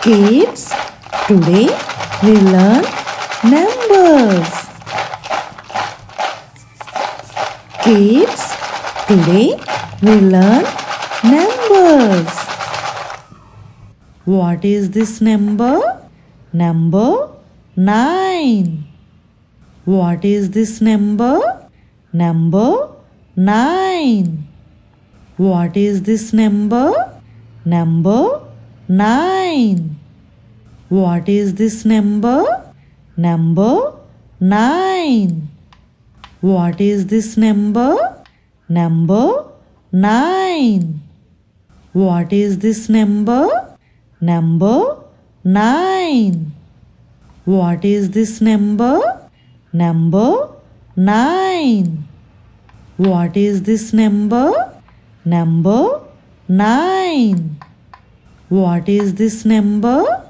Kids, today we learn numbers. Kids, today we learn numbers. What is this number? Number 9. What is this number? Number 9. What is this number? Number 9. What is this number? Number 9. What is this number? Number 9. What is this number? Number 9. What is this number? Number 9. What is this number? Number 9. What is this number?